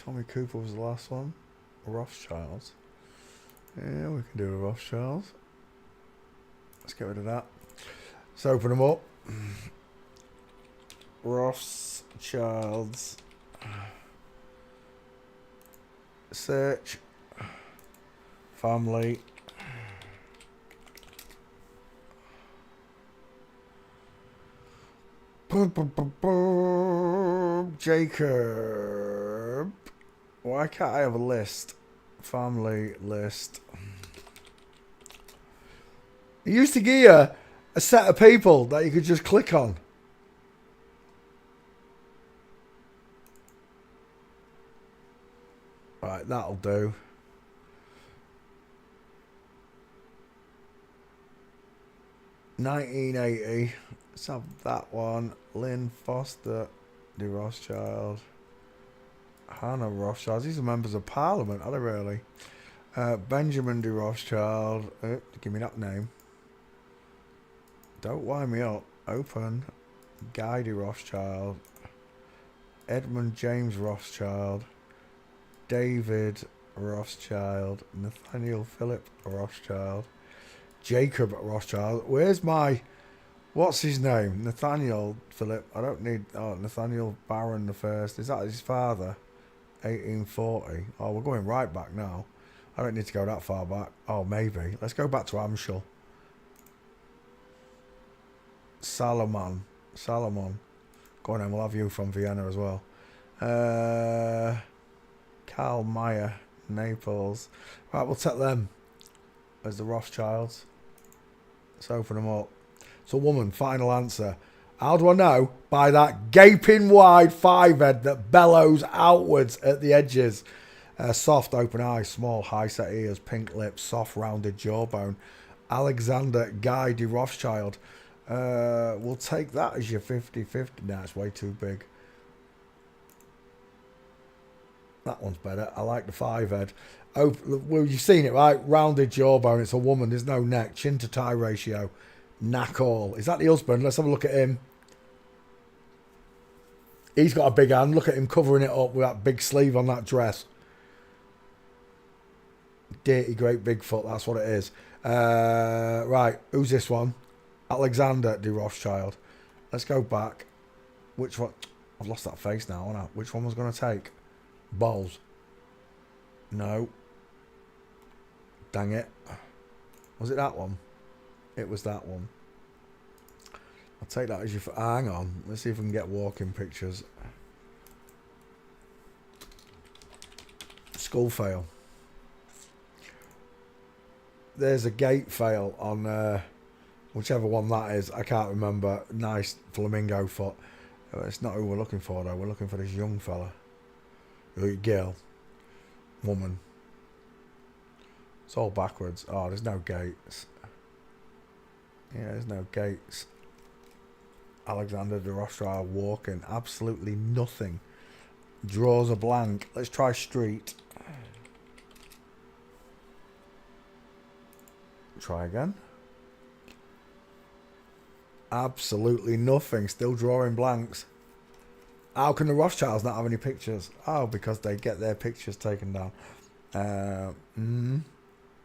Tommy Cooper was the last one. Rothschilds. Yeah, we can do the Rothschilds. Let's get rid of that. Let's open them up. Rothschilds. Search. Family. Jacob. Why can't I have a list? Family list. It used to give you a set of people that you could just click on. Right, that'll do. $19.80. Let's have that one. Lynn Foster de Rothschild. Hannah Rothschild. These are members of Parliament, are they really? Benjamin de Rothschild. Give me that name. Don't wind me up. Open. Guy de Rothschild. Edmund James Rothschild. David Rothschild. Nathaniel Philip Rothschild. Jacob Rothschild. Where's my... What's his name? Nathaniel Philip. I don't need... Oh, Nathaniel Baron the First. Is that his father? 1840. Oh, we're going right back now. I don't need to go that far back. Oh, maybe. Let's go back to Amschel. Salomon. Go on then, we'll have you from Vienna as well. Karl Mayer. Naples. Right, we'll take them as the Rothschilds. Let's open them up. So, woman, final answer. How do I know? By that gaping wide five head that bellows outwards at the edges. Soft open eyes, small high set ears, pink lips, soft rounded jawbone. Alexander Guy de Rothschild. We'll take that as your 50-50. Nah, it's way too big. That one's better. I like the five head. Oh, well, you've seen it, right? Rounded jawbone. It's a woman. There's no neck. Chin to tie ratio. Knack all. Is that the husband? Let's have a look at him. He's got a big hand. Look at him covering it up with that big sleeve on that dress. Dirty great big foot. That's what it is. Right. Who's this one? Alexander de Rothschild. Let's go back. Which one? I've lost that face now, haven't I? Which one was going to take? Balls. No. Dang it. Was it that one? It was that one. I'll take that as your... Hang on. Let's see if we can get walking pictures. Skull fail. There's a gate fail on whichever one that is. I can't remember. Nice flamingo foot. It's not who we're looking for, though. We're looking for this young fella. Girl. Woman. It's all backwards. Oh, there's no gates. Yeah, there's no gates. Alexander de Rothschild walking. Absolutely nothing. Draws a blank. Let's try street. Try again. Absolutely nothing. Still drawing blanks. How can the Rothschilds not have any pictures? Oh, because they get their pictures taken down.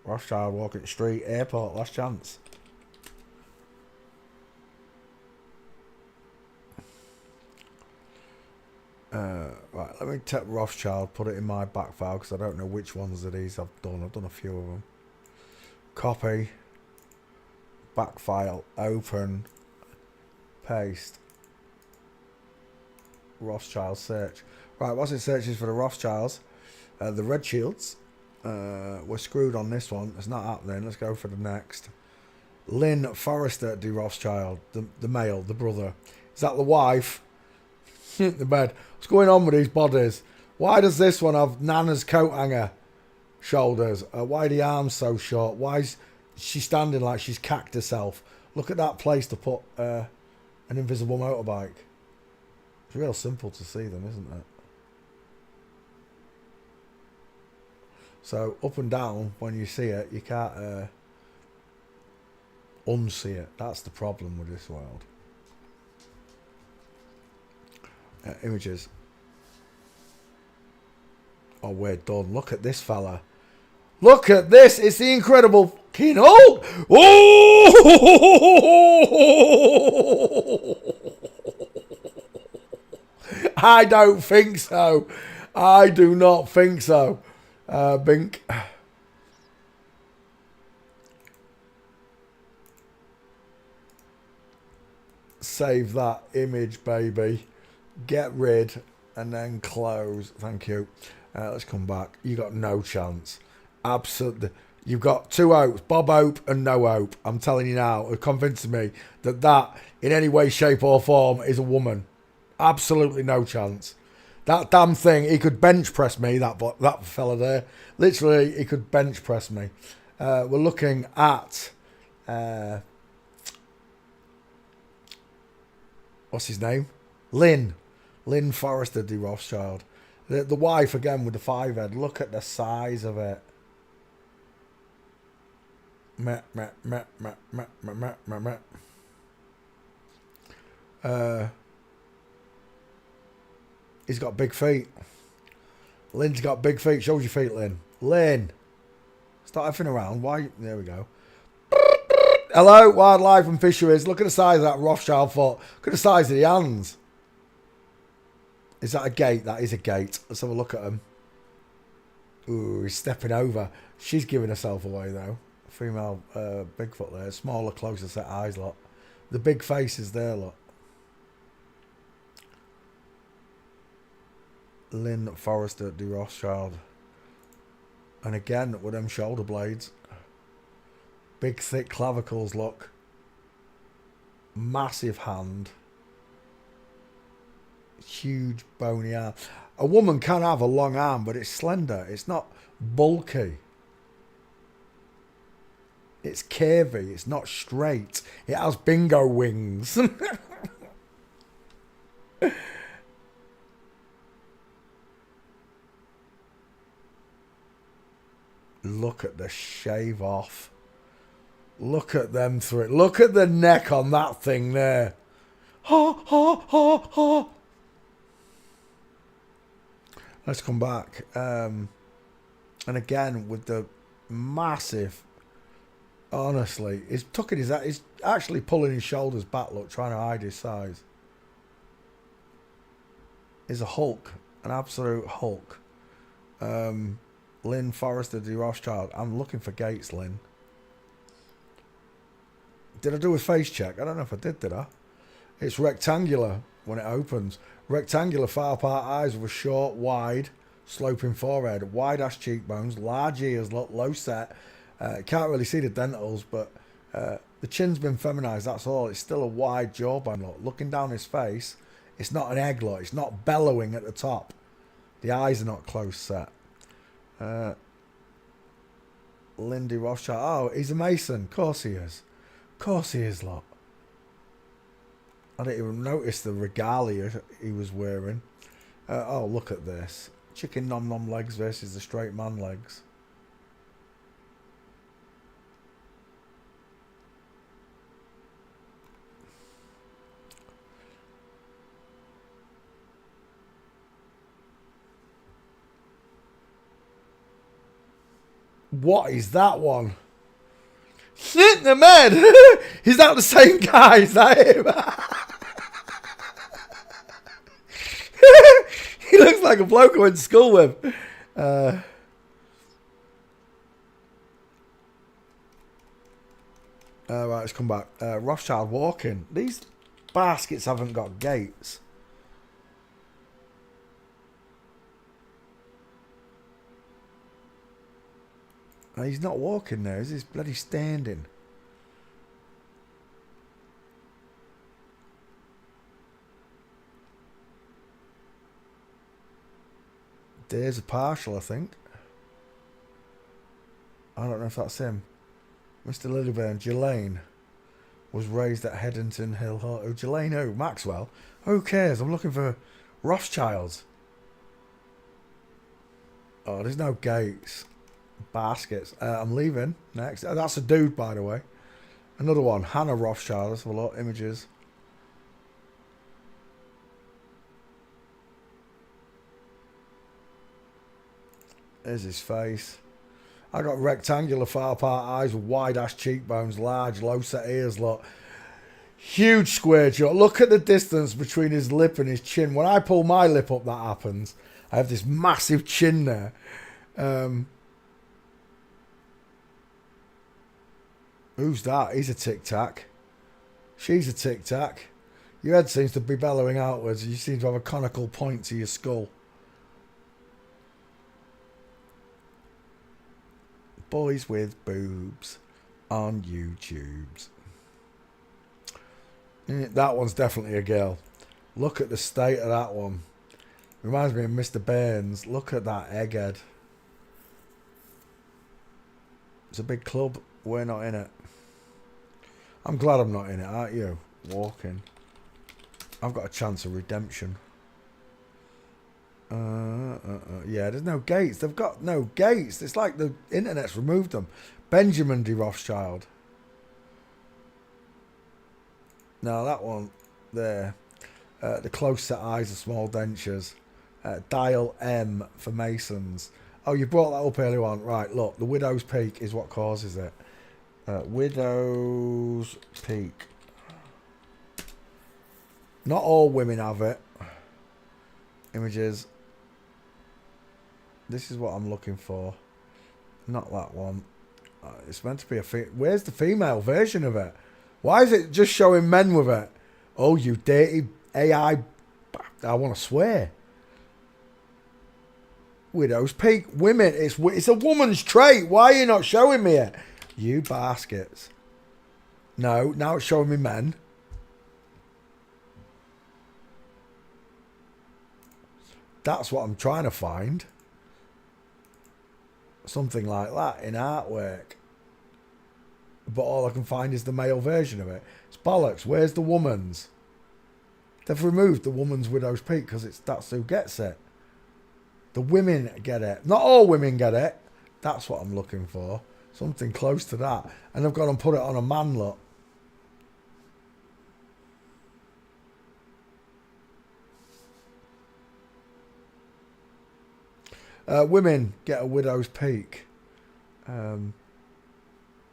Rothschild walking street. Airport. Last chance. Right, let me take Rothschild, put it in my back file because I don't know which ones of these I've done. I've done a few of them. Copy. Back file. Open. Paste. Rothschild search. Right, what's it searches for the Rothschilds? The Rothschilds. We're screwed on this one. It's not happening. Let's go for the next. Lynn Forrester de Rothschild. The male, the brother. Is that the wife? The bed. What's going on with these bodies? Why does this one have Nana's coat hanger shoulders? Why are the arms so short? Why is she standing like she's cacked herself? Look at that place to put an invisible motorbike. It's real simple to see them, isn't it? So up and down, when you see it, you can't unsee it. That's the problem with this world. Images. Oh, we're done. Look at this fella. Look at this. It's the incredible King Hulk. Oh! I don't think so. I do not think so. Bink. Save that image, baby. Get rid and then close. Thank you. Let's come back. You got no chance. Absolutely. You've got two hopes, Bob Hope and No Hope. I'm telling you now, it convinces me that in any way, shape or form is a woman. Absolutely no chance. That damn thing, he could bench press me, that fella there. Literally, he could bench press me. We're looking at... what's his name? Lynn Forrester de Rothschild. The wife, again, with the 5 head. Look at the size of it. Meh, meh, meh, meh, meh, meh, meh, meh. He's got big feet. Lynn's got big feet. Show us your feet, Lynn. Lynn. Start effing around. Why? There we go. Hello, wildlife and fisheries. Look at the size of that Rothschild foot. Look at the size of the hands. Is that a gate? That is a gate. Let's have a look at him. Ooh, he's stepping over. She's giving herself away, though. Female Bigfoot there. Smaller, closer set eyes, lot. The big face is there, lot. Lynn Forrester de Rothschild. And again, with them shoulder blades. Big, thick clavicles, look. Massive hand. Huge, bony arm. A woman can have a long arm, but it's slender. It's not bulky. It's curvy. It's not straight. It has bingo wings. Look at the shave off. Look at them three. Look at the neck on that thing there. Ha, ha, ha, ha. Let's come back. And again, with the massive... Honestly, he's actually pulling his shoulders back, look, trying to hide his size. He's a Hulk. An absolute Hulk. Lynn Forrester de Rothschild. I'm looking for gates, Lynn. Did I do a face check? I don't know if I did I? It's rectangular when it opens. Rectangular far apart eyes with a short, wide, sloping forehead. Wide-ass cheekbones. Large ears, low set. Can't really see the dentals, but the chin's been feminized, that's all. It's still a wide jawbone, look. Looking down his face, it's not an egg, look. It's not bellowing at the top. The eyes are not close set. Lindy Rothschild. Oh, he's a Mason. Of course he is. Of course he is, look. I didn't even notice the regalia he was wearing. Oh, look at this. Chicken nom nom legs versus the straight man legs. What is that one? Shit, the man! Is that the same guy? Is that him? He looks like a bloke I went to school with. Alright, let's come back. Rothschild walking. These baskets haven't got gates. He's not walking there, he's bloody standing. There's a partial, I think. I don't know if that's him. Mr. Lilyburn, Ghislaine was raised at Headington Hill Hall. Oh, Ghislaine who? Maxwell? Who cares? I'm looking for Rothschilds. Oh, there's no gates. Baskets. I'm leaving next. That's a dude, by the way. Another one. Hannah Rothschild. Let's have a look. Images. There's his face. I got rectangular far apart eyes with wide ass cheekbones, large low set ears, look. Huge square jaw. Look at the distance between his lip and his chin. When I pull my lip up, that happens. I have this massive chin there. Who's that? He's a Tic Tac. She's a Tic Tac. Your head seems to be bellowing outwards. You seem to have a conical point to your skull. Boys with boobs on YouTubes. That one's definitely a girl. Look at the state of that one. Reminds me of Mr. Burns. Look at that egghead. It's a big club. We're not in it. I'm glad I'm not in it, aren't you? Walking. I've got a chance of redemption. Yeah, there's no gates. They've got no gates. It's like the internet's removed them. Benjamin de Rothschild. No, that one there. The close set eyes, the small dentures. Dial M for Masons. Oh, you brought that up earlier on. Right, look, the widow's peak is what causes it. Widow's peak. Not all women have it. Images. This is what I'm looking for. Not that one. It's meant to be a... Where's the female version of it? Why is it just showing men with it? Oh, you dirty AI... I want to swear. Widow's peak. Women. It's a woman's trait. Why are you not showing me it? You baskets. No, now it's showing me men. That's what I'm trying to find. Something like that in artwork. But all I can find is the male version of it. It's bollocks. Where's the woman's? They've removed the woman's widow's peak because that's who gets it. The women get it. Not all women get it. That's what I'm looking for. Something close to that. And they've gone and put it on a man, look. Women get a widow's peak. When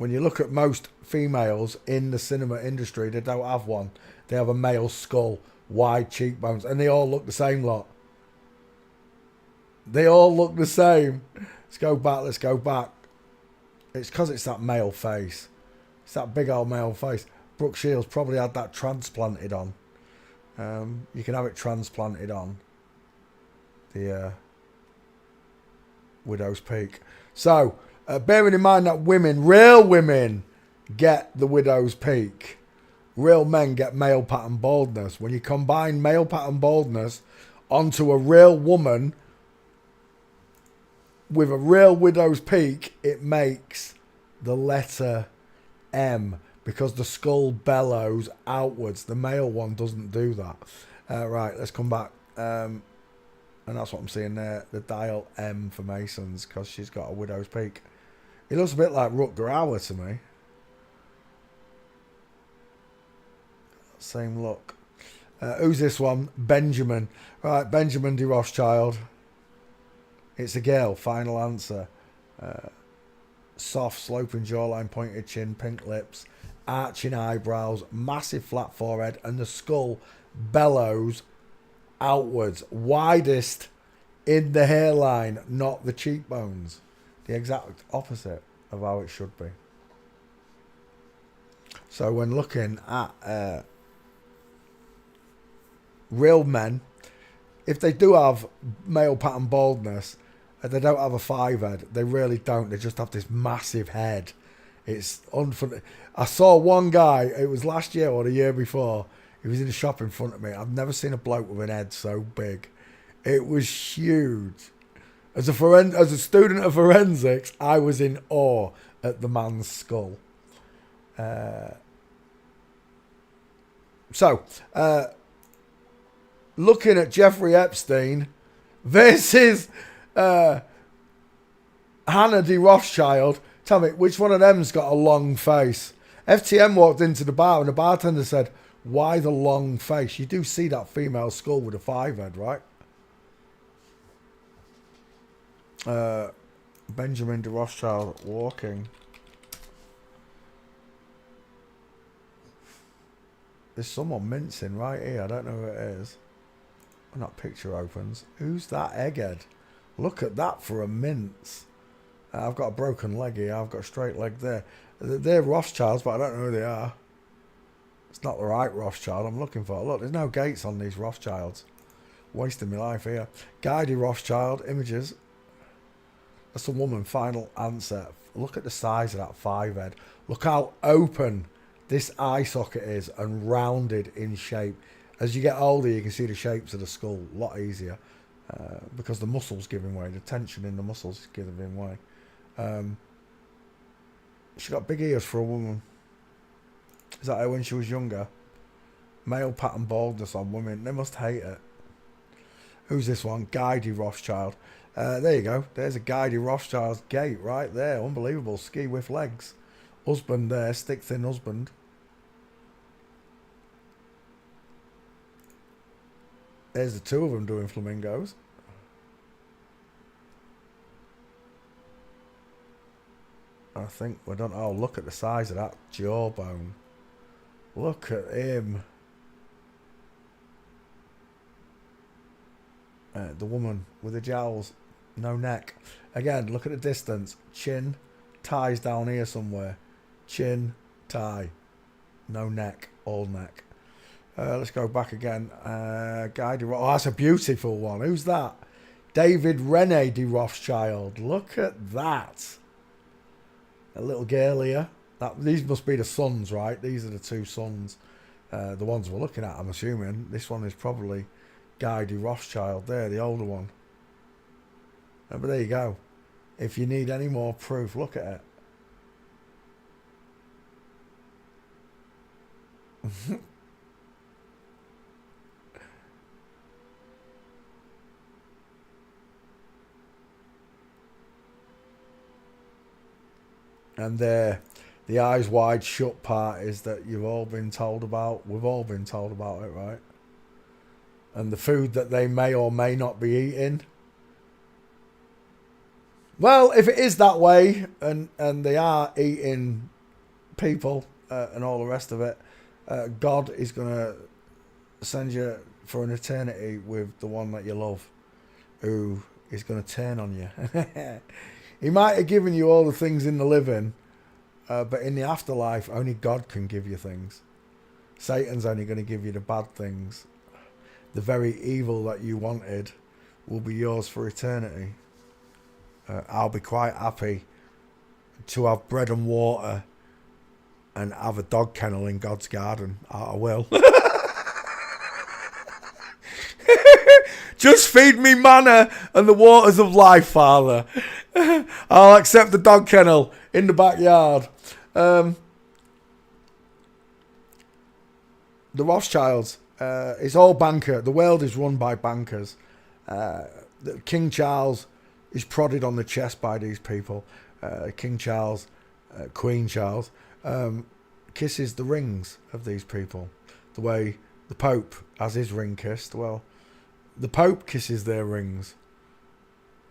you look at most females in the cinema industry, they don't have one. They have a male skull, wide cheekbones, and they all look the same lot. They all look the same. Let's go back. It's because it's that male face. It's that big old male face. Brooke Shields probably had that transplanted on. You can have it transplanted on. The widow's peak. So, bearing in mind that real women, get the widow's peak. Real men get male pattern baldness. When you combine male pattern baldness onto a real woman with a real widow's peak, it makes the letter M because the skull bellows outwards. The male one doesn't do that. Right, let's come back. And that's what I'm seeing there. The dial M for Masons because she's got a widow's peak. He looks a bit like Rutger Hauer to me. Same look. Who's this one? Benjamin. Right, Benjamin de Rothschild. It's a girl. Final answer. Soft, sloping jawline, pointed chin, pink lips, arching eyebrows, massive flat forehead, and the skull bellows outwards. Widest in the hairline, not the cheekbones. The exact opposite of how it should be. So when looking at real men, if they do have male pattern baldness, they don't have a 5 head. They really don't. They just have this massive head. It's unfunny. I saw one guy, it was last year or the year before, he was in a shop in front of me. I've never seen a bloke with an head so big. It was huge. As a student of forensics, I was in awe at the man's skull. Looking at Jeffrey Epstein versus Hannah de Rothschild. Tell me, which one of them's got a long face? FTM walked into the bar and the bartender said, "Why the long face?" You do see that female skull with a 5 head, right? Benjamin de Rothschild walking. There's someone mincing right here. I don't know who it is. When that picture opens. Who's that egghead? Look at that for a mince. I've got a broken leg here. I've got a straight leg there. They're Rothschilds, but I don't know who they are. It's not the right Rothschild I'm looking for. Look, there's no gates on these Rothschilds. Wasting my life here. Guy de Rothschild, images. That's a woman, final answer. Look at the size of that 5 head. Look how open this eye socket is and rounded in shape. As you get older, you can see the shapes of the skull a lot easier because the muscles giving way. The tension in the muscles is giving way. She got big ears for a woman. Is that her when she was younger? Male pattern baldness on women. They must hate it. Who's this one? Guy de Rothschild. There you go. There's a Guy de Rothschild's gait right there. Unbelievable. Ski with legs. Husband there. Stick thin husband. There's the two of them doing flamingos. I think we're done. Oh, look at the size of that jawbone. Look at him. The woman with the jowls. No neck. Again, look at the distance. Chin. Tie's down here somewhere. Chin. Tie. No neck. All neck. Let's go back again. Guy de oh, that's a beautiful one. Who's that? David Rene de Rothschild. Look at that. A little girl here. These must be the sons, right? These are the two sons. The ones we're looking at, I'm assuming. This one is probably Guy de Rothschild there, the older one. But there you go. If you need any more proof, look at it. And the eyes wide shut part is that you've all been told about. We've all been told about it, right? And the food that they may or may not be eating. Well, if it is that way, and they are eating people and all the rest of it, God is going to send you for an eternity with the one that you love, who is going to turn on you. He might have given you all the things in the living, but in the afterlife, only God can give you things. Satan's only going to give you the bad things. The very evil that you wanted will be yours for eternity. I'll be quite happy to have bread and water and have a dog kennel in God's garden. I will. Just feed me manna and the waters of life, Father. I'll accept the dog kennel in the backyard. The Rothschilds. It's all banker. The world is run by bankers. King Charles is prodded on the chest by these people. King Charles, Queen Charles, kisses the rings of these people. The way the Pope has his ring kissed. Well, the Pope kisses their rings.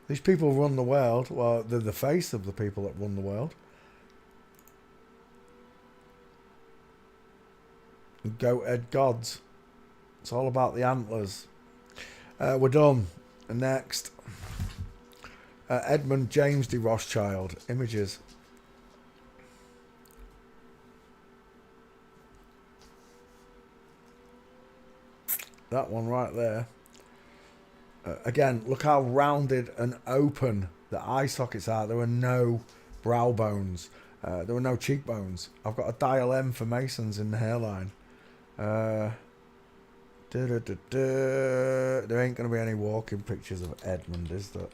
These people run the world. Well, they're the face of the people that run the world. Goated gods. It's all about the antlers. We're done. Next. Edmund James de Rothschild. Images. That one right there. Again, look how rounded and open the eye sockets are. There were no brow bones. There were no cheekbones. I've got a dial M for Masons in the hairline. There ain't going to be any walking pictures of Edmund, is there?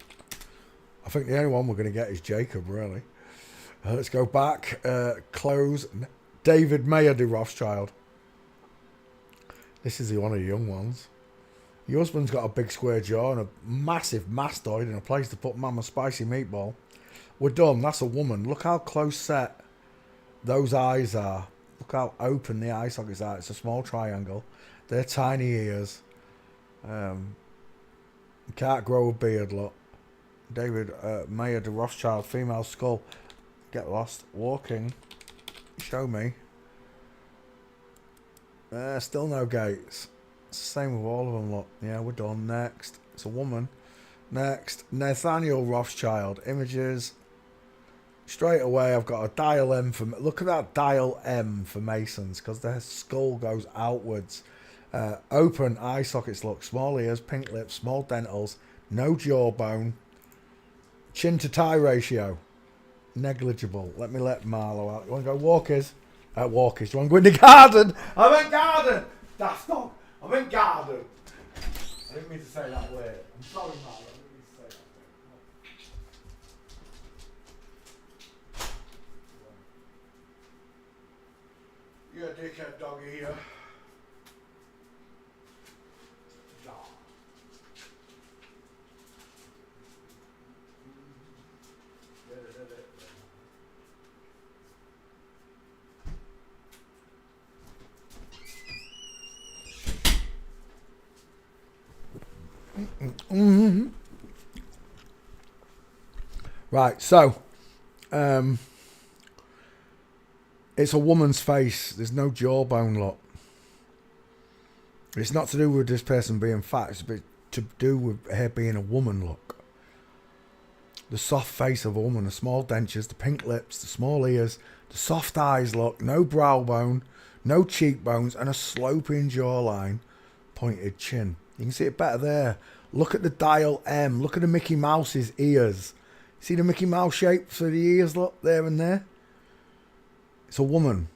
I think the only one we're going to get is Jacob, really. Let's go back. Close. David Mayer de Rothschild. This is one of the young ones. Your husband's got a big square jaw and a massive mastoid and a place to put Mama's spicy meatball. We're done. That's a woman. Look how close set those eyes are. Look how open the eye sockets are. It's a small triangle. They're tiny ears. Can't grow a beard, look. David Mayer de Rothschild, female skull. Get lost. Walking. Show me. Still no gates. It's the same with all of them, look. Yeah, we're done. Next. It's a woman. Next. Nathaniel Rothschild. Images. Straight away, I've got a dial M for... Look at that dial M for Masons, because their skull goes outwards. Open eye sockets, look. Small ears, pink lips, small dentals, no jawbone. Chin to tie ratio. Negligible. Let me let Marlowe out. You want to go walkers? Walkers. Do you want to go in the garden? I went garden! Daft dog. I went garden. I didn't mean to say that word. I'm sorry, Marlowe. I didn't mean to say that word. You're a dickhead doggy here. Mm-hmm. Right, so it's a woman's face. There's no jawbone, look. It's not to do with this person being fat. It's to do with her being a woman, look. The soft face of a woman, the small dentures, the pink lips, the small ears, the soft eyes, look. No brow bone, no cheekbones, and a sloping jawline, pointed chin. You can see it better there. Look at the dial M. Look at the Mickey Mouse's ears. See the Mickey Mouse shape for the ears, look, there and there? It's a woman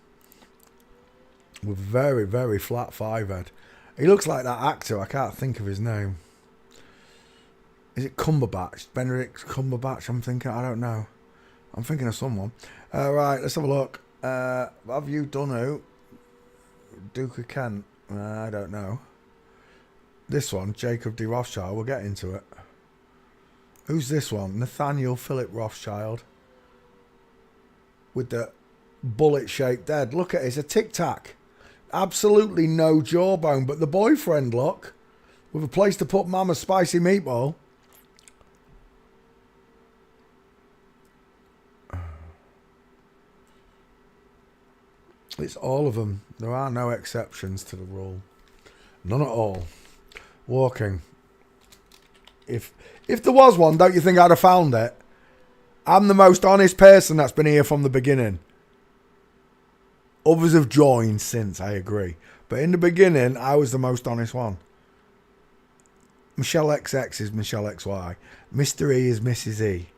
with very, very flat forehead. He looks like that actor. I can't think of his name. Is it Cumberbatch? Benedict Cumberbatch, I'm thinking. I don't know. I'm thinking of someone. Right, let's have a look. Have you done who? Duke of Kent? I don't know. This one, Jacob de Rothschild. We'll get into it. Who's this one? Nathaniel Philip Rothschild. With the bullet-shaped head. Look at it. It's a tic-tac. Absolutely no jawbone. But the boyfriend, look. With a place to put Mama's spicy meatball. It's all of them. There are no exceptions to the rule. None at all. Walking. If there was one, don't you think I'd have found it? I'm the most honest person that's been here from the beginning. Others have joined since, I agree. But in the beginning, I was the most honest one. Michelle XX is Michelle XY. Mr. E is Mrs. E.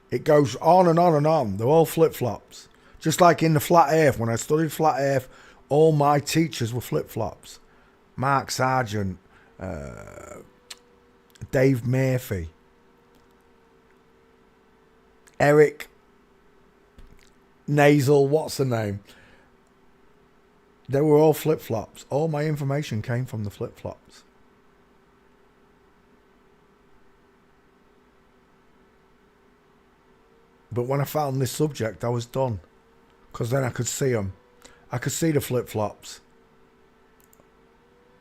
It goes on and on and on. They're all flip-flops. Just like in the flat earth. When I studied flat earth, all my teachers were flip-flops. Mark Sargent, Dave Murphy, Eric Nasal, what's the name? They were all flip-flops. All my information came from the flip-flops. But when I found this subject, I was done. Because then I could see them. I could see the flip-flops.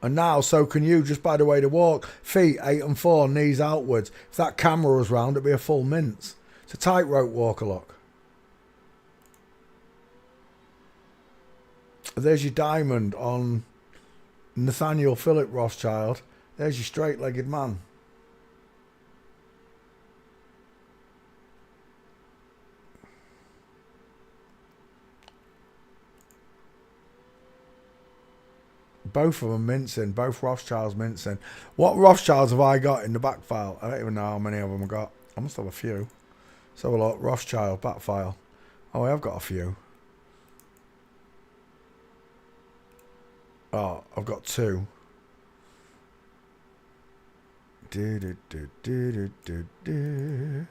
And now, so can you, just by the way they walk. Feet 8 and 4, knees outwards. If that camera was round, it'd be a full mince. It's a tightrope walker, look. There's your diamond on Nathaniel Philip Rothschild. There's your straight-legged man. Both of them mincing. Both Rothschilds mincing. What Rothschilds have I got in the back file? I don't even know how many of them I got. I must have a few. Let's have a look. Rothschild back file. Oh, I have got a few. Oh, I've got 2. Do, do, do, do, do, do, do.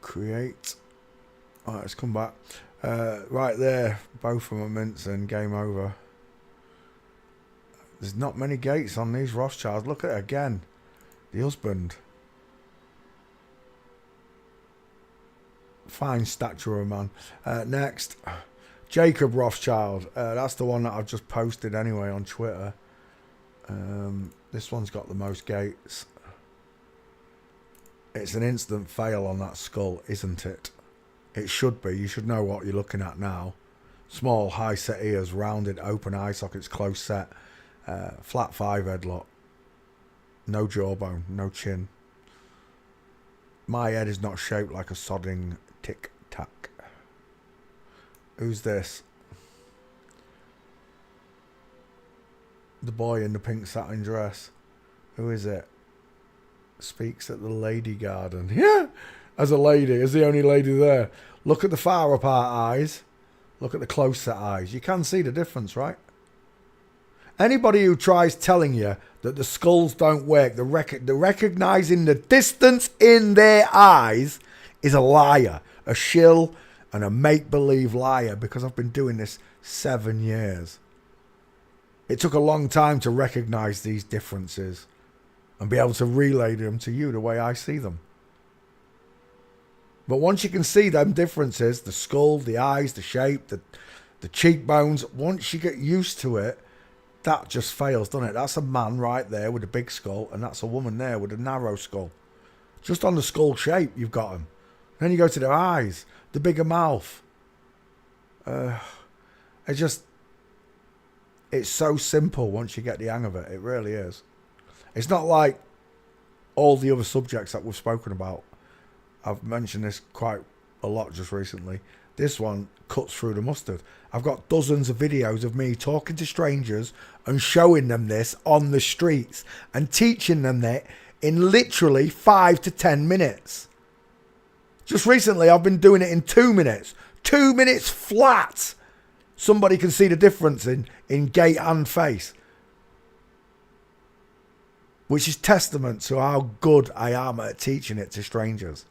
Create. Alright, let's come back. Right there. Both of them are mincing. Game over. There's not many gates on these Rothschilds. Look at it again. The husband. Fine stature of a man. Next. Jacob Rothschild. That's the one that I've just posted anyway on Twitter. This one's got the most gates. It's an instant fail on that skull, isn't it? It should be. You should know what you're looking at now. Small, high set ears, rounded, open eye sockets, close set. Flat 5 headlock. No jawbone, no chin. My head is not shaped like a sodding tic-tac. Who's this? The boy in the pink satin dress. Who is it? Speaks at the lady garden. Yeah! As a lady, as the only lady there. Look at the far apart eyes. Look at the close set eyes. You can see the difference, right? Anybody who tries telling you that the skulls don't work, the recognising the distance in their eyes is a liar, a shill and a make-believe liar, because I've been doing this 7 years. It took a long time to recognise these differences and be able to relay them to you the way I see them. But once you can see them differences, the skull, the eyes, the shape, the cheekbones, once you get used to it, that just fails, doesn't it? That's a man right there with a big skull, and that's a woman there with a narrow skull. Just on the skull shape, you've got them. Then you go to their eyes, the bigger mouth. It's so simple once you get the hang of it. It really is. It's not like all the other subjects that we've spoken about. I've mentioned this quite a lot just recently. This one cuts through the mustard. I've got dozens of videos of me talking to strangers and showing them this on the streets and teaching them that in literally 5 to 10 minutes. Just recently, I've been doing it in 2 minutes. 2 minutes flat. Somebody can see the difference in gait and face. Which is testament to how good I am at teaching it to strangers.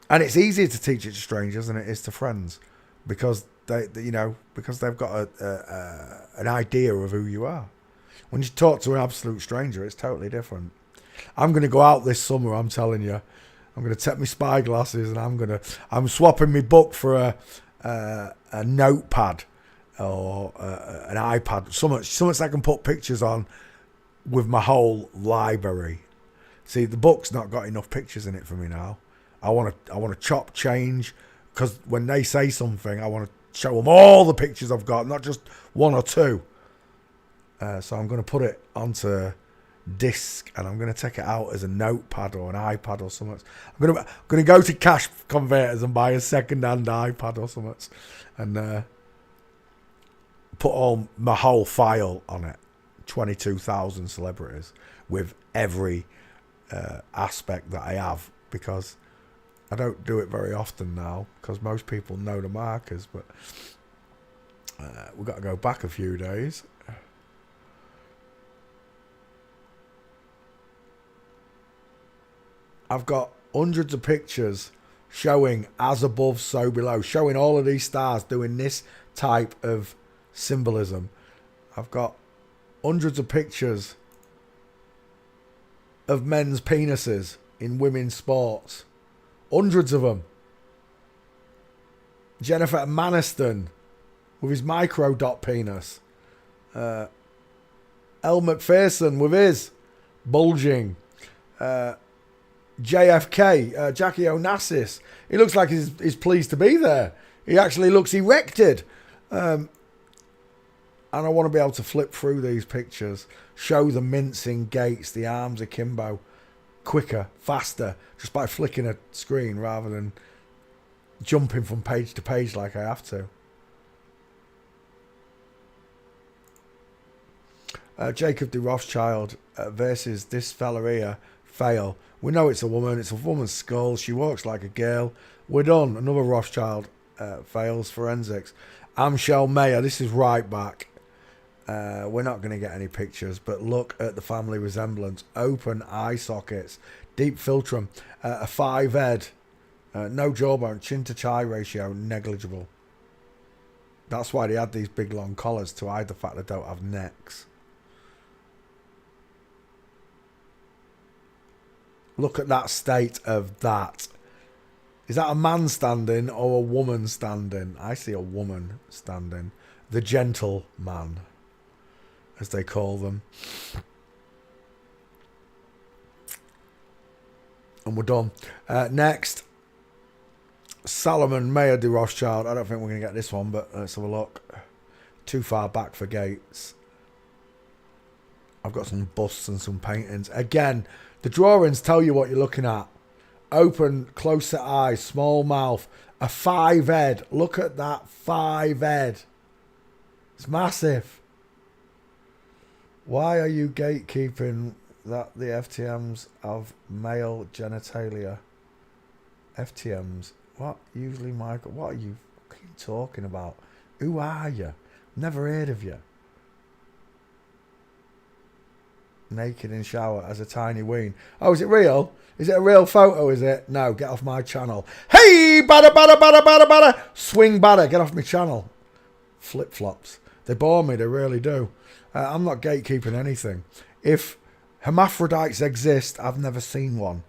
And it's easier to teach it to strangers than it is to friends, because because they've got an idea of who you are. When you talk to an absolute stranger, it's totally different. I'm going to go out this summer. I'm telling you, I'm going to take my spy glasses and I'm swapping my book for a notepad or an iPad, something I can put pictures on with my whole library. See, the book's not got enough pictures in it for me now. I want to chop change, because when they say something, I want to show them all the pictures I've got, not just one or two. So I'm going to put it onto disc, and I'm going to take it out as a notepad or an iPad or something. I'm going to go to cash converters and buy a second-hand iPad or something, and put my whole file on it. 22,000 celebrities with every aspect that I have, because I don't do it very often now, because most people know the markers, but we've got to go back a few days. I've got hundreds of pictures showing as above, so below, showing all of these stars doing this type of symbolism. I've got hundreds of pictures of men's penises in women's sports. Hundreds of them. Jennifer Aniston with his micro dot penis. Elle Macpherson with his bulging. JFK, Jackie Onassis. He looks like he's pleased to be there. He actually looks erected. And I want to be able to flip through these pictures, show the mincing gaits, the arms akimbo, quicker, faster, just by flicking a screen rather than jumping from page to page like I have to. Jacob de Rothschild versus this fella here, fail. We know it's a woman's skull, she walks like a girl. We're done. Another Rothschild fails, forensics. Amshel Mayer, this is right back. We're not going to get any pictures, but look at the family resemblance. Open eye sockets, deep philtrum, a 5 head, no jawbone, chin to eye ratio negligible. That's why they had these big long collars, to hide the fact they don't have necks. Look at that state of that. Is that a man standing or a woman standing? I see a woman standing. The gentleman, as they call them. And we're done. Next, Salomon Mayer de Rothschild. I don't think we're going to get this one, but let's have a look. Too far back for Gates. I've got some busts and some paintings. Again, the drawings tell you what you're looking at. Open, close set eyes, small mouth, a 5 head. Look at that 5 head. It's massive. Why are you gatekeeping that the FTMs have male genitalia? FTMs? What? Usually, Michael, what are you fucking talking about? Who are you? Never heard of you. Naked in shower as a tiny ween. Oh, is it real? Is it a real photo, is it? No, get off my channel. Hey, badder, badder, badder, badder, badder. Swing badder, get off my channel. Flip-flops. They bore me, they really do. I'm not gatekeeping anything. If hermaphrodites exist, I've never seen one.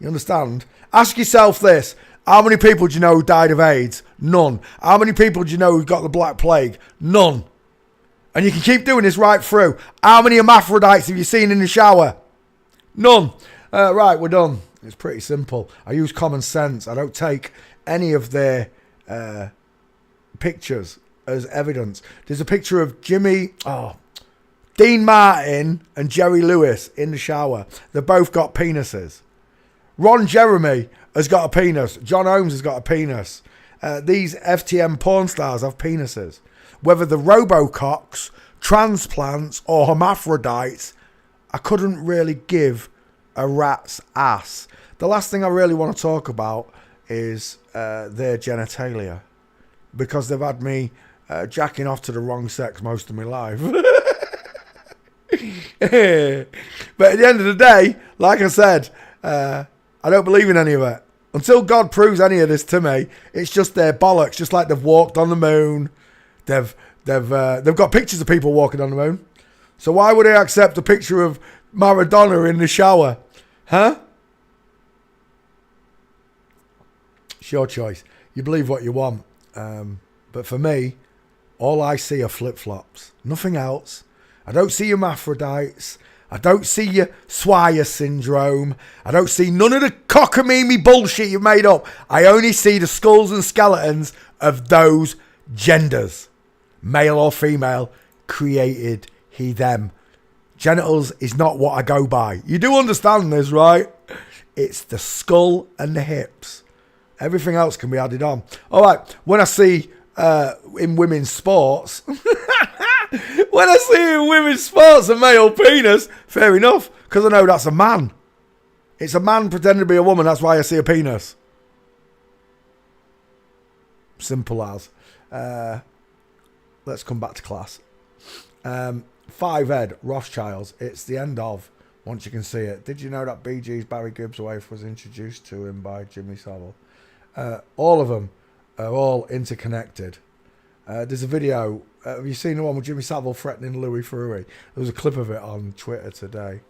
You understand? Ask yourself this. How many people do you know who died of AIDS? None. How many people do you know who got the Black Plague? None. And you can keep doing this right through. How many hermaphrodites have you seen in the shower? None. Right, we're done. It's pretty simple. I use common sense. I don't take any of their pictures as evidence. There's a picture of Dean Martin and Jerry Lewis in the shower. They've both got penises. Ron Jeremy has got a penis. John Holmes has got a penis. These FTM porn stars have penises. Whether the Robococks, transplants or hermaphrodites, I couldn't really give a rat's ass. The last thing I really want to talk about is their genitalia. Because they've had me jacking off to the wrong sex most of my life. But at the end of the day, like I said, I don't believe in any of it. Until God proves any of this to me, it's just their bollocks. Just like they've walked on the moon. They've got pictures of people walking on the moon. So why would I accept a picture of Maradona in the shower? Huh? It's your choice. You believe what you want. But for me, all I see are flip-flops. Nothing else. I don't see hermaphrodites. I don't see your Swire syndrome. I don't see none of the cockamamie bullshit you've made up. I only see the skulls and skeletons of those genders. Male or female, created he, them. Genitals is not what I go by. You do understand this, right? It's the skull and the hips. Everything else can be added on. All right, when I see in women's sports... When I see in women's sports a male penis, fair enough, because I know that's a man. It's a man pretending to be a woman, that's why I see a penis. Simple as. Let's come back to class. 5 Ed, Rothschilds, it's the end of, once you can see it. Did you know that BG's Barry Gibbs' wife was introduced to him by Jimmy Savile? All of them are all interconnected. There's a video. Have you seen the one with Jimmy Savile threatening Louis Theroux? There was a clip of it on Twitter today.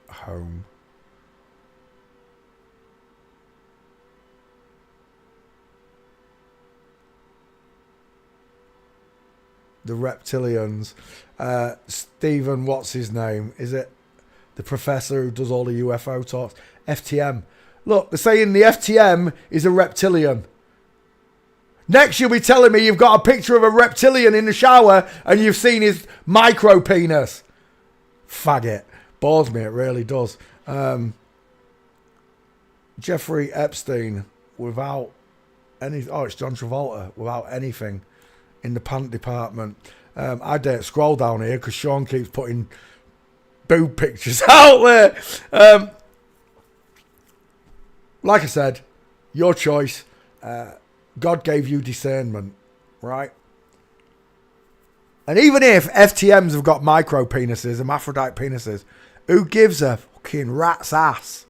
Home. The reptilians. Stephen, what's his name? Is it the professor who does all the UFO talks? FTM. Look, they're saying the FTM is a reptilian. Next, you'll be telling me you've got a picture of a reptilian in the shower and you've seen his micro penis. Faggot. Bores me, it really does. Jeffrey Epstein, without any... Oh, it's John Travolta, without anything in the pant department. I dare scroll down here because Sean keeps putting boob pictures out there. Like I said, your choice. God gave you discernment, right? And even if FTMs have got micro penises, hermaphrodite penises, who gives a fucking rat's ass?